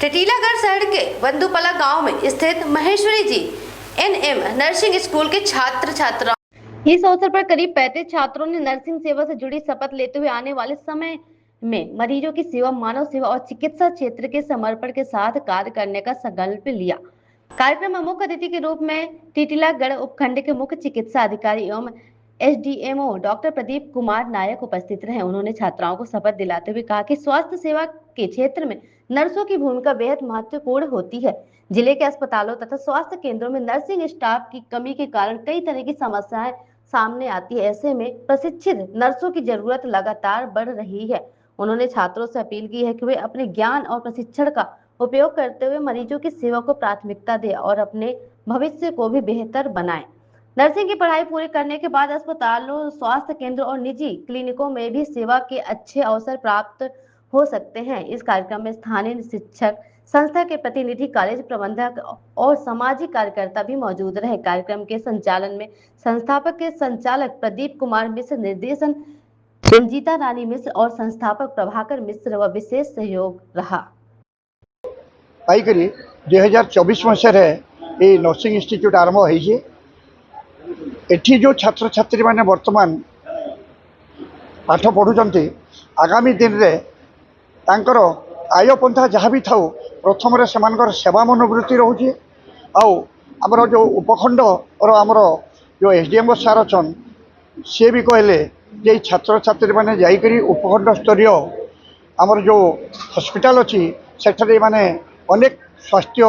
टेटीलागढ़ शहर के बंदूपला गांव में स्थित महेश्वरी जी एनएम नर्सिंग स्कूल के छात्र छात्राओं इस अवसर पर करीब 35 छात्रों ने नर्सिंग सेवा से जुड़ी शपथ लेते हुए आने वाले समय में मरीजों की सेवा, मानव सेवा और चिकित्सा क्षेत्र के समर्पण के साथ कार्य करने का संकल्प लिया। कार्यक्रम में मुख्य अतिथि के रूप में टीटीलागढ़ उपखंड के मुख्य चिकित्सा अधिकारी एवं एसडीएमओ डॉक्टर प्रदीप कुमार नायक उपस्थित रहे। उन्होंने छात्राओं को शपथ दिलाते हुए कहा कि स्वास्थ्य सेवा के क्षेत्र में नर्सों की भूमिका बेहद महत्वपूर्ण होती है। जिले के अस्पतालों तथा स्वास्थ्य केंद्रों में नर्सिंग स्टाफ की कमी के कारण कई तरह की समस्याएं सामने आती है। ऐसे में प्रशिक्षित नर्सों की जरूरत लगातार बढ़ रही है। उन्होंने छात्रों से अपील की है कि वे अपने ज्ञान और प्रशिक्षण का उपयोग करते हुए मरीजों की सेवा को प्राथमिकता दें और अपने भविष्य को भी बेहतर बनाएं। नर्सिंग की पढ़ाई पूरी करने के बाद अस्पतालों, स्वास्थ्य केंद्रों और निजी क्लिनिकों में भी सेवा के अच्छे अवसर प्राप्त हो सकते हैं। इस कार्यक्रम में स्थानीय शिक्षक, संस्था के प्रतिनिधि, कॉलेज प्रबंधक और सामाजिक कार्यकर्ता भी मौजूद रहे। कार्यक्रम के संचालन में संस्थापक के संचालक प्रदीप कुमार मिश्र, निर्देशन रंजीता रानी मिश्र और संस्थापक प्रभाकर मिश्र व विशेष सहयोग रहा। पाइकरी 2024 मसीह ये नर्सिंग इंस्टीट्यूट आरंभ होइए। एठी जो छात्र छात्री माने वर्तमान पाठ पढ़ुचंती, आगामी दिन रे तांकर आय पंथा जहाँ भी थाउ प्रथम रे सेमानकर सेवा मनोवृत्ति रोचे। आमर जो उपखंड और आमर जो एसडीएम सार अच्छन सी भी कहले जे छात्र छात्री माने जाइकरी उपखंड स्तरीय आमर जो हॉस्पिटल अच्छी सेठारे माने अनेक स्वास्थ्य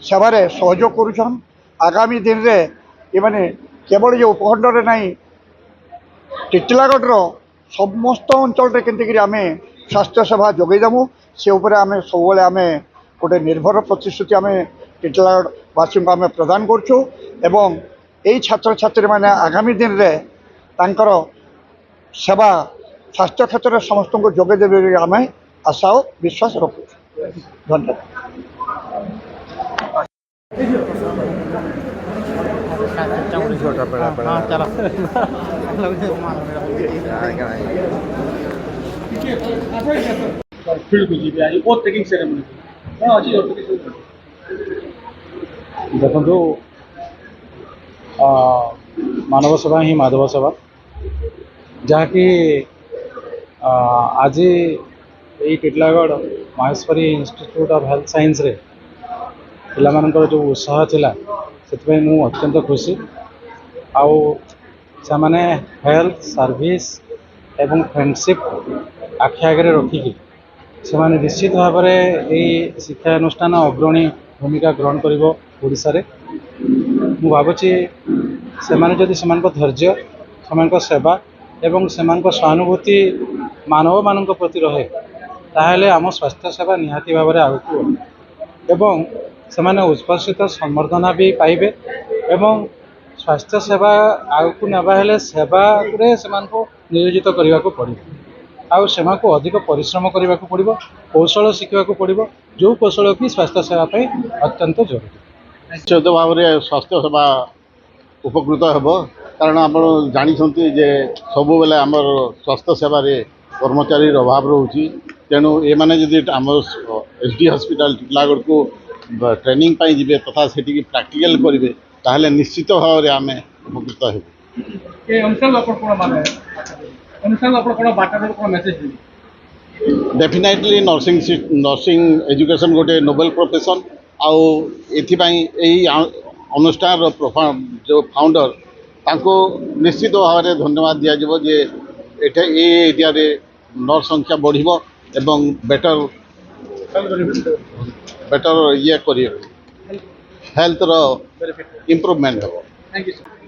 सेवारे सहयोग करुछन। आगामी दिन रे ये माने केवल जो उपखंड रे नहीं टीटीलागढ़ समस्त अंचल केमती आम स्वास्थ्य सेवा जोगेदेमु से उपरे आम सब आम गोटे निर्भर प्रतिश्रुति आम टीटीलागढ़ वासी को आम प्रदान करछु एवं यही छात्र छात्री माने आगामी दिन रे तांकर सेवा स्वास्थ्य क्षेत्र में समस्त को जोगेदेवे आम आशा और विश्वास रखु। धन्यवाद। देखो मानव सेवा ही माधव सेवा जहाँकि आज ये Titilagarh Maheshwari institute of health science रे पिलामानकर जो उत्साह थिला से मु अत्यंत खुशी आउ से माने हेल्थ सर्विस एवं फ्रेंडशिप आखि आगे रखिकी से माने निश्चित भाव में शिक्षा अनुष्ठान अग्रणी भूमिका ग्रहण करिवो ओडिसा रे। मु भाबुची से माने जदि से धैर्य से सेवा एवं से सहानुभूति मानव मान प्रति रहे ताहले आम स्वास्थ्य सेवा निहाती भाव में आगू एवं से उत्कर्षित संवर्धना भी पाइबे एवं स्वास्थ्य सेवा आगू नेबा हेले सेवा से नियोजित करने को पड़ो आउ से अधिक परिश्रम करने को पड़ो, कौशल शिखा पड़ो जो कौशल कि स्वास्थ्य सेवा अत्यंत जरूरी। निश्चित भाव में स्वास्थ्य सेवा उपकृत हेब कारण आप जानते जे सब बेले आमर स्वास्थ्य सेवार कर्मचारी अभाव रोचे तेणु ये मैंने जब आम एसडी हॉस्पिटल टीटीलागढ़ को ट्रेनिंग पाई जिबे तथा से प्रैक्टिकल करेंगे ताहले निश्चित भाव में आम उपकृत हेबु। डेफिनेटली नर्सिंग एजुकेशन गोटे नोबेल प्रोफेशन आउ एही अनुष्ठान जो फाउंडर तांको निश्चित भाव में धन्यवाद दिया जे एरिया रे नर्स संख्या बढ़िबो एवं बेटर ये करिए हेल्थ रो इम्प्रूवमेंट हो।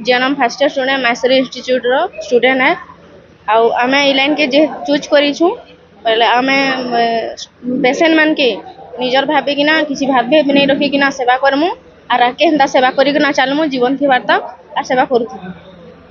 जन्म फर्स्ट स्टूडेंट महेश्वरी इंस्टीट्यूट रो स्टूडेंट है आउ आमे ई लाइन के जे चूज करिछु पहले आमे पेशेंट मान के निजर भाबे किना किसी भाबे नहीं रखी किना सेवा करमु आर आके हंदा सेवा करी किना चालमु जीवन थी वार्ता आ सेवा करू।